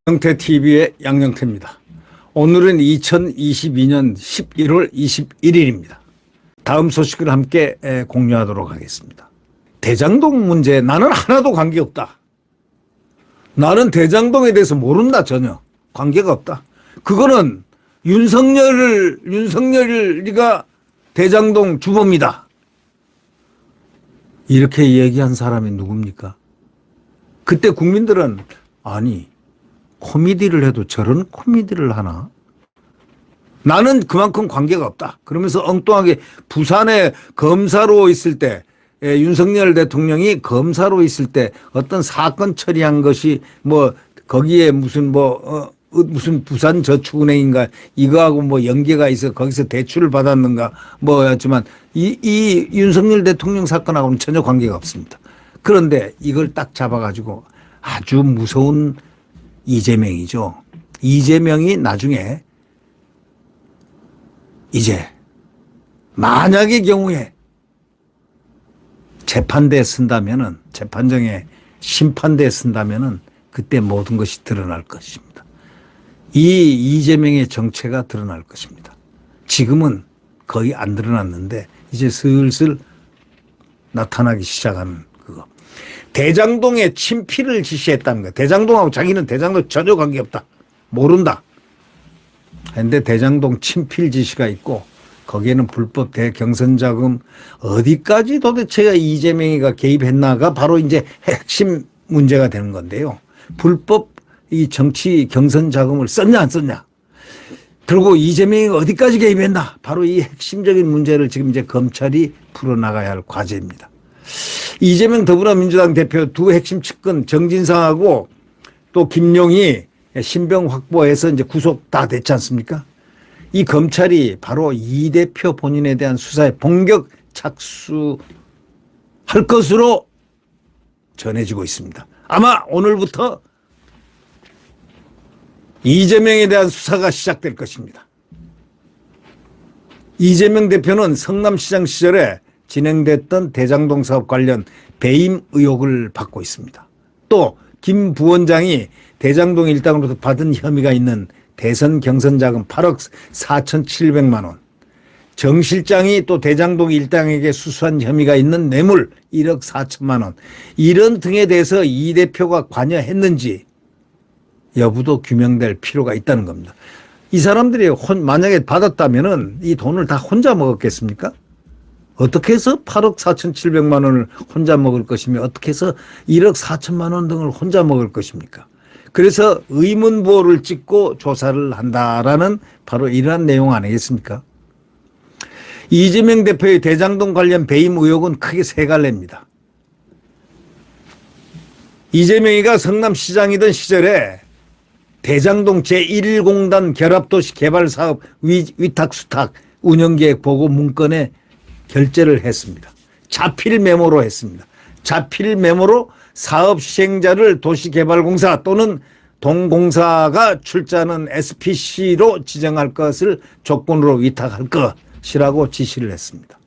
양영태TV의 양영태입니다. 오늘은 2022년 11월 21일입니다. 다음 소식을 함께 공유하도록 하겠습니다. 대장동 문제 나는 하나도 관계없다. 나는 대장동에 대해서 모른다. 전혀 관계가 없다. 그거는 윤석열이가 대장동 주범이다. 이렇게 얘기한 사람이 누굽니까? 그때 국민들은 아니 코미디를 해도 저런 코미디를 하나? 나는 그만큼 관계가 없다. 그러면서 엉뚱하게 부산에 검사로 있을 때 윤석열 대통령이 검사로 있을 때 어떤 사건 처리한 것이 뭐 거기에 무슨 부산 저축은행인가 이거하고 뭐 연계가 있어 거기서 대출을 받았는가 뭐였지만 이 윤석열 대통령 사건하고는 전혀 관계가 없습니다. 그런데 이걸 딱 잡아가지고 아주 무서운 이재명이죠. 이재명이 나중에 이제 만약의 경우에 재판대에 쓴다면은 재판정에 심판대에 쓴다면은 그때 모든 것이 드러날 것입니다. 이 이재명의 정체가 드러날 것입니다. 지금은 거의 안 드러났는데 이제 슬슬 나타나기 시작하는 그거. 대장동에 침필을 지시했다는 거예요. 대장동하고 자기는 대장동 전혀 관계없다. 모른다. 그런데 대장동 침필 지시가 있고 거기에는 불법 대경선 자금 어디까지 도대체가 이재명이가 개입했나가 바로 이제 핵심 문제가 되는 건데요. 불법 이 정치 경선 자금을 썼냐 안 썼냐. 그리고 이재명이 어디까지 개입했나. 바로 이 핵심적인 문제를 지금 이제 검찰이 풀어나가야 할 과제입니다. 이재명 더불어민주당 대표 두 핵심 측근 정진상하고 또 김용이 신병 확보해서 이제 구속 다 됐지 않습니까? 이 검찰이 바로 이 대표 본인에 대한 수사에 본격 착수할 것으로 전해지고 있습니다. 아마 오늘부터 이재명에 대한 수사가 시작될 것입니다. 이재명 대표는 성남시장 시절에 진행됐던 대장동 사업 관련 배임 의혹을 받고 있습니다. 또 김 부원장이 대장동 일당으로부터 받은 혐의가 있는 대선 경선 자금 8억 4,700만 원, 정 실장이 또 대장동 일당에게 수수한 혐의가 있는 뇌물 1억 4천만 원, 이런 등에 대해서 이 대표가 관여했는지 여부도 규명될 필요가 있다는 겁니다. 이 사람들이 만약에 받았다면은 이 돈을 다 혼자 먹었겠습니까? 어떻게 해서 8억 4,700만 원을 혼자 먹을 것이며 어떻게 해서 1억 4천만 원 등을 혼자 먹을 것입니까? 그래서 의문부호를 찍고 조사를 한다라는 바로 이러한 내용 아니겠습니까? 이재명 대표의 대장동 관련 배임 의혹은 크게 세 갈래입니다. 이재명이가 성남시장이던 시절에 대장동 제1공단 결합도시 개발사업 위탁수탁 운영계획 보고 문건에 결재를 했습니다. 자필 메모로 했습니다. 자필 메모로 사업 시행자를 도시개발공사 또는 동공사가 출자하는 SPC로 지정할 것을 조건으로 위탁할 것이라고 지시를 했습니다.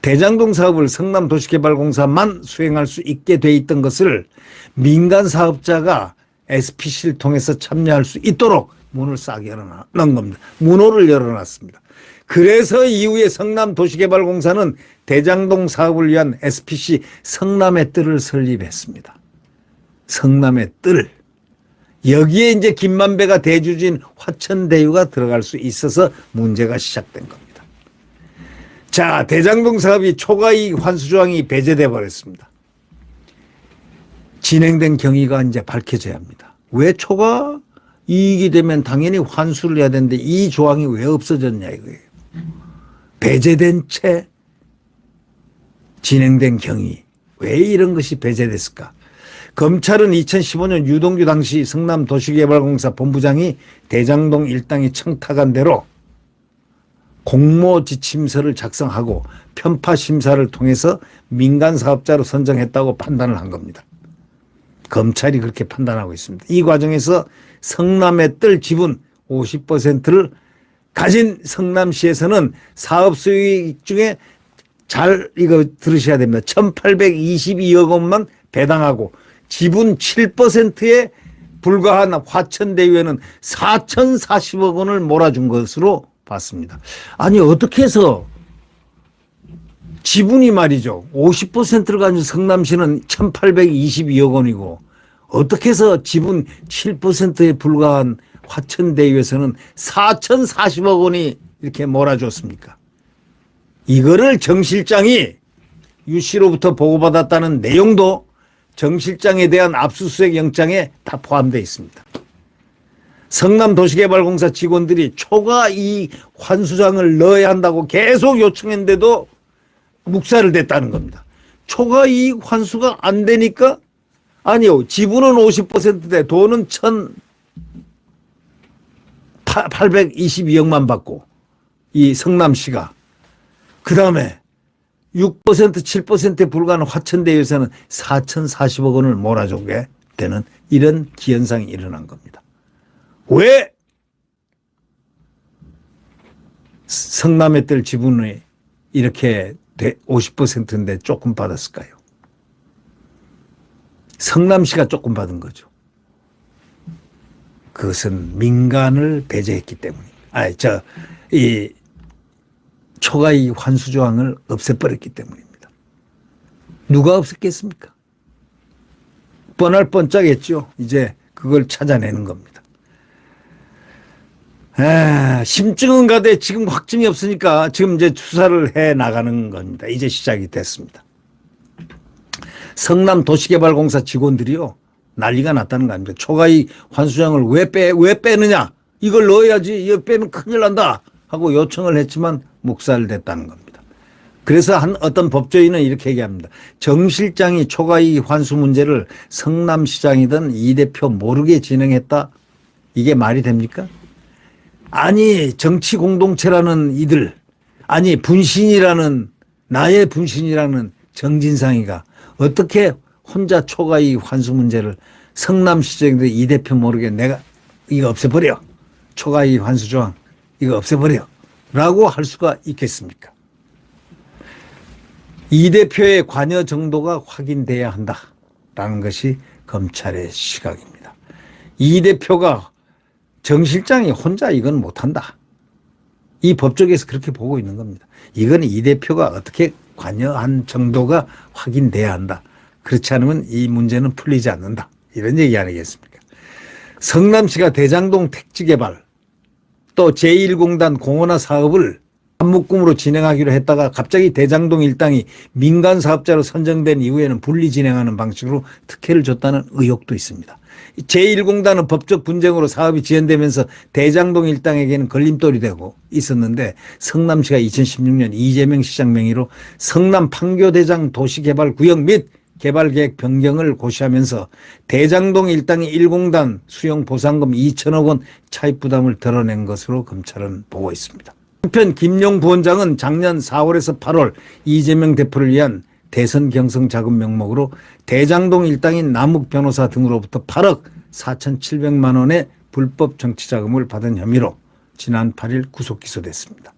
대장동 사업을 성남도시개발공사만 수행할 수 있게 돼 있던 것을 민간 사업자가 SPC를 통해서 참여할 수 있도록 문을 싹 열어놓은 겁니다. 문호를 열어놨습니다. 그래서 이후에 성남도시개발공사는 대장동 사업을 위한 SPC 성남의 뜰을 설립했습니다. 성남의 뜰. 여기에 이제 김만배가 대주주인 화천대유가 들어갈 수 있어서 문제가 시작된 겁니다. 자, 대장동 사업이 초과이익 환수조항이 배제돼 버렸습니다. 진행된 경위가 이제 밝혀져야 합니다. 왜 초과이익이 되면 당연히 환수를 해야 되는데 이 조항이 왜 없어졌냐 이거예요. 배제된 채 진행된 경위. 왜 이런 것이 배제됐을까? 검찰은 2015년 유동규 당시 성남도시개발공사 본부장이 대장동 일당이 청탁한 대로 공모지침서를 작성하고 편파심사를 통해서 민간사업자로 선정했다고 판단을 한 겁니다. 검찰이 그렇게 판단하고 있습니다. 이 과정에서 성남의 뜰 지분 50%를 가진 성남시에서는 사업 수익 중에 잘 이거 들으셔야 됩니다. 1822억 원만 배당하고 지분 7%에 불과한 화천대유에는 4040억 원을 몰아준 것으로 봤습니다. 아니 어떻게 해서 지분이 말이죠. 50%를 가진 성남시는 1822억 원이고 어떻게 해서 지분 7%에 불과한 화천대유에서는 4040억 원이 이렇게 몰아줬습니까? 이거를 정 실장이 유 씨로부터 보고받았다는 내용도 정 실장에 대한 압수수색 영장에 다 포함되어 있습니다. 성남도시개발공사 직원들이 초과 이익 환수장을 넣어야 한다고 계속 요청했는데도 묵살을 댔다는 겁니다. 초과 이익 환수가 안 되니까 아니요. 지분은 50%대 돈은 1,822억만 받고 이 성남시가 그다음에 6% 7%에 불과한 화천대유에서는 4,040억 원을 몰아주게 되는 이런 기현상이 일어난 겁니다. 왜 성남의 뜰 지분이 이렇게 50%인데 조금 받았을까요? 성남시가 조금 받은 거죠. 그것은 민간을 배제했기 때문입니다. 이 초과이익 환수 조항을 없애버렸기 때문입니다. 누가 없앴겠습니까? 뻔할 뻔짜겠죠. 이제 그걸 찾아내는 겁니다. 심증은 가되 지금 확증이 없으니까 지금 이제 수사를 해 나가는 겁니다. 이제 시작이 됐습니다. 성남도시개발공사 직원들이요 난리가 났다는 거 아닙니까? 초과이익 환수장을 왜 빼느냐? 이걸 넣어야지. 이거 빼면 큰일 난다 하고 요청을 했지만 묵살됐다는 겁니다. 그래서 어떤 법조인은 이렇게 얘기합니다. 정 실장이 초과이익 환수 문제를 성남시장이든 이 대표 모르게 진행했다. 이게 말이 됩니까? 아니 정치 공동체라는 이들, 아니 분신이라는 나의 분신이라는 정진상이가 어떻게 혼자 초과이익 환수 문제를 성남시장인데 이 대표 모르게 내가 이거 없애버려. 초과이익 환수 조항 이거 없애버려. 라고 할 수가 있겠습니까? 이 대표의 관여 정도가 확인돼야 한다라는 것이 검찰의 시각입니다. 이 대표가 정 실장이 혼자 이건 못한다. 이 법조계에서 그렇게 보고 있는 겁니다. 이건 이 대표가 어떻게 관여한 정도가 확인돼야 한다. 그렇지 않으면 이 문제는 풀리지 않는다. 이런 얘기 아니겠습니까? 성남시가 대장동 택지개발 또 제1공단 공원화 사업을 한묶음으로 진행하기로 했다가 갑자기 대장동 일당이 민간 사업자로 선정된 이후에는 분리 진행하는 방식으로 특혜를 줬다는 의혹도 있습니다. 제1공단은 법적 분쟁으로 사업이 지연되면서 대장동 일당에게는 걸림돌이 되고 있었는데 성남시가 2016년 이재명 시장 명의로 성남 판교대장 도시개발구역 및 개발계획 변경을 고시하면서 대장동 일당이 1공단 수용 보상금 2천억 원 차입 부담을 드러낸 것으로 검찰은 보고 있습니다. 한편 김용 부원장은 작년 4월에서 8월 이재명 대표를 위한 대선 경선 자금 명목으로 대장동 일당인 남욱 변호사 등으로부터 8억 4,700만 원의 불법 정치자금을 받은 혐의로 지난 8일 구속 기소됐습니다.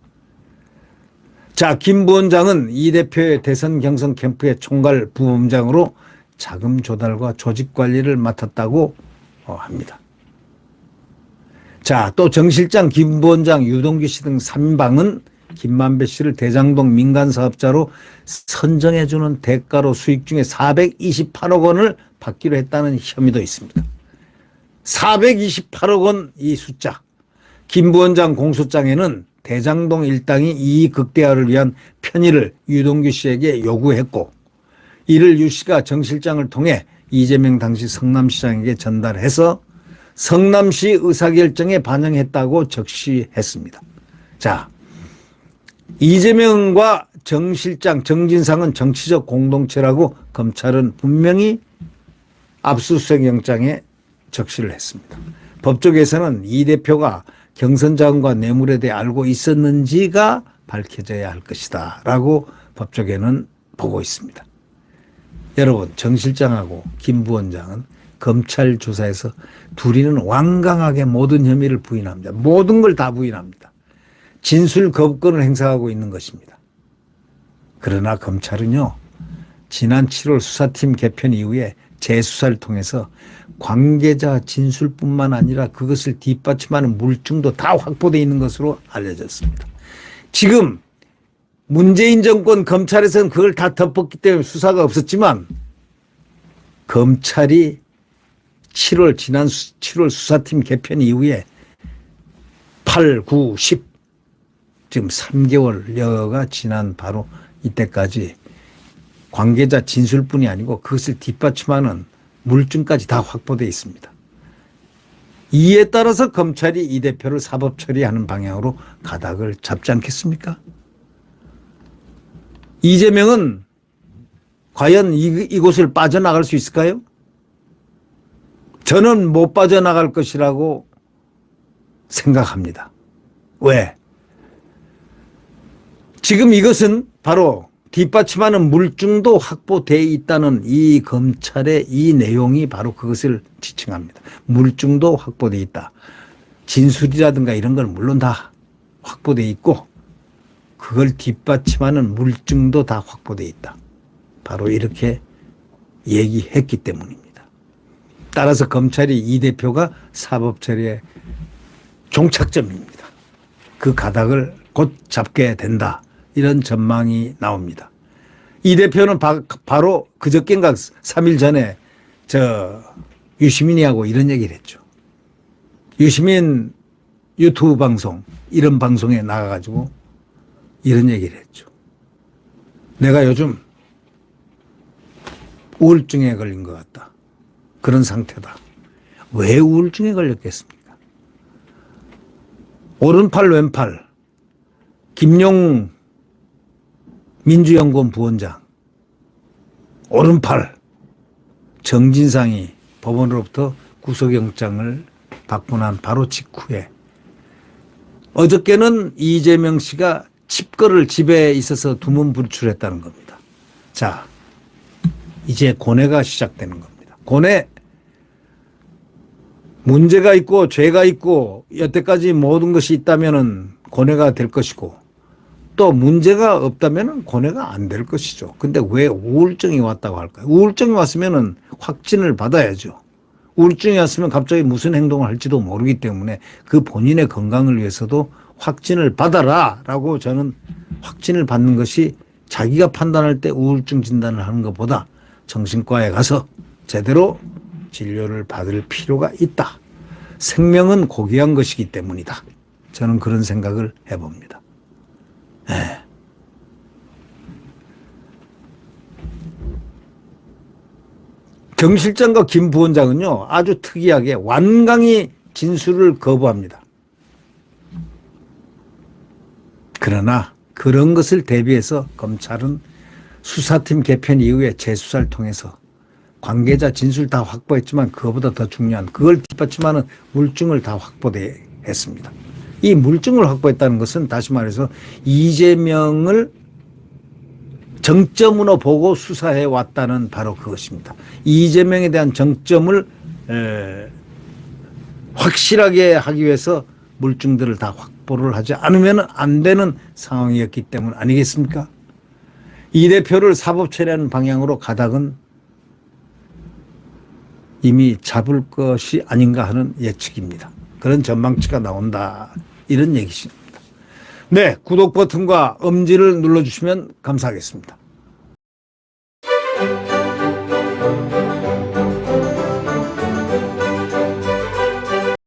자, 김 부원장은 이 대표의 대선 경선 캠프의 총괄 부원장으로 자금 조달과 조직 관리를 맡았다고 합니다. 자, 또 정 실장, 김 부원장, 유동규 씨 등 3인방은 김만배 씨를 대장동 민간사업자로 선정해주는 대가로 수익 중에 428억 원을 받기로 했다는 혐의도 있습니다. 428억 원 이 숫자. 김 부원장 공소장에는 대장동 일당이 이익 극대화를 위한 편의를 유동규 씨에게 요구했고 이를 유 씨가 정 실장을 통해 이재명 당시 성남시장에게 전달해서 성남시 의사결정에 반영했다고 적시했습니다. 자, 이재명과 정 실장, 정진상은 정치적 공동체라고 검찰은 분명히 압수수색 영장에 적시를 했습니다. 법조계에서는 이 대표가 경선자금과 뇌물에 대해 알고 있었는지가 밝혀져야 할 것이다 라고 법조계는 보고 있습니다. 여러분, 정 실장하고 김 부원장은 검찰 조사에서 둘이는 완강하게 모든 혐의를 부인합니다. 모든 걸 다 부인합니다. 진술 거부권을 행사하고 있는 것입니다. 그러나 검찰은요, 지난 7월 수사팀 개편 이후에 재수사를 통해서 관계자 진술뿐만 아니라 그것을 뒷받침하는 물증도 다 확보되어 있는 것으로 알려졌습니다. 지금 문재인 정권 검찰에서는 그걸 다 덮었기 때문에 수사가 없었지만 검찰이 지난 7월 수사팀 개편 이후에 8, 9, 10 지금 3개월여가 지난 바로 이때까지 관계자 진술뿐이 아니고 그것을 뒷받침하는 물증까지 다 확보되어 있습니다. 이에 따라서 검찰이 이 대표를 사법 처리하는 방향으로 가닥을 잡지 않겠습니까? 이재명은 과연 이곳을 빠져나갈 수 있을까요? 저는 못 빠져나갈 것이라고 생각합니다. 왜? 지금 이것은 바로 뒷받침하는 물증도 확보되어 있다는 이 검찰의 이 내용이 바로 그것을 지칭합니다. 물증도 확보되어 있다. 진술이라든가 이런 건 물론 다 확보되어 있고 그걸 뒷받침하는 물증도 다 확보되어 있다. 바로 이렇게 얘기했기 때문입니다. 따라서 검찰이 이 대표가 사법처리의 종착점입니다. 그 가닥을 곧 잡게 된다. 이런 전망이 나옵니다. 이 대표는 바로 그저께인가 3일 전에 유시민이하고 이런 얘기를 했죠. 유시민 유튜브 방송 이런 방송에 나가가지고 이런 얘기를 했죠. 내가 요즘 우울증에 걸린 것 같다. 그런 상태다. 왜 우울증에 걸렸겠습니까? 오른팔 왼팔 김용 민주연구원 부원장 오른팔 정진상이 법원으로부터 구속영장을 받고 난 바로 직후에 어저께는 이재명 씨가 칩거를 집에 있어서 두문불출했다는 겁니다. 자, 이제 고뇌가 시작되는 겁니다. 고뇌. 문제가 있고 죄가 있고 여태까지 모든 것이 있다면은 고뇌가 될 것이고 또 문제가 없다면은 고뇌가 안 될 것이죠. 근데 왜 우울증이 왔다고 할까요? 우울증이 왔으면은 확진을 받아야죠. 우울증이 왔으면 갑자기 무슨 행동을 할지도 모르기 때문에 그 본인의 건강을 위해서도 확진을 받아라라고 저는 확진을 받는 것이 자기가 판단할 때 우울증 진단을 하는 것보다 정신과에 가서 제대로 진료를 받을 필요가 있다. 생명은 고귀한 것이기 때문이다. 저는 그런 생각을 해봅니다. 네. 정 실장과 김 부원장은요 아주 특이하게 완강히 진술을 거부합니다. 그러나 그런 것을 대비해서 검찰은 수사팀 개편 이후에 재수사를 통해서 관계자 진술 다 확보했지만 그거보다 더 중요한 그걸 뒷받침하는 물증을 다 확보했습니다. 이 물증을 확보했다는 것은 다시 말해서 이재명을 정점으로 보고 수사해 왔다는 바로 그것입니다. 이재명에 대한 정점을 확실하게 하기 위해서 물증들을 다 확보를 하지 않으면 안 되는 상황이었기 때문 아니겠습니까? 이 대표를 사법 처리하는 방향으로 가닥은 이미 잡을 것이 아닌가 하는 예측입니다. 그런 전망치가 나온다. 이런 얘기입니다. 네, 구독 버튼과 엄지를 눌러주시면 감사하겠습니다.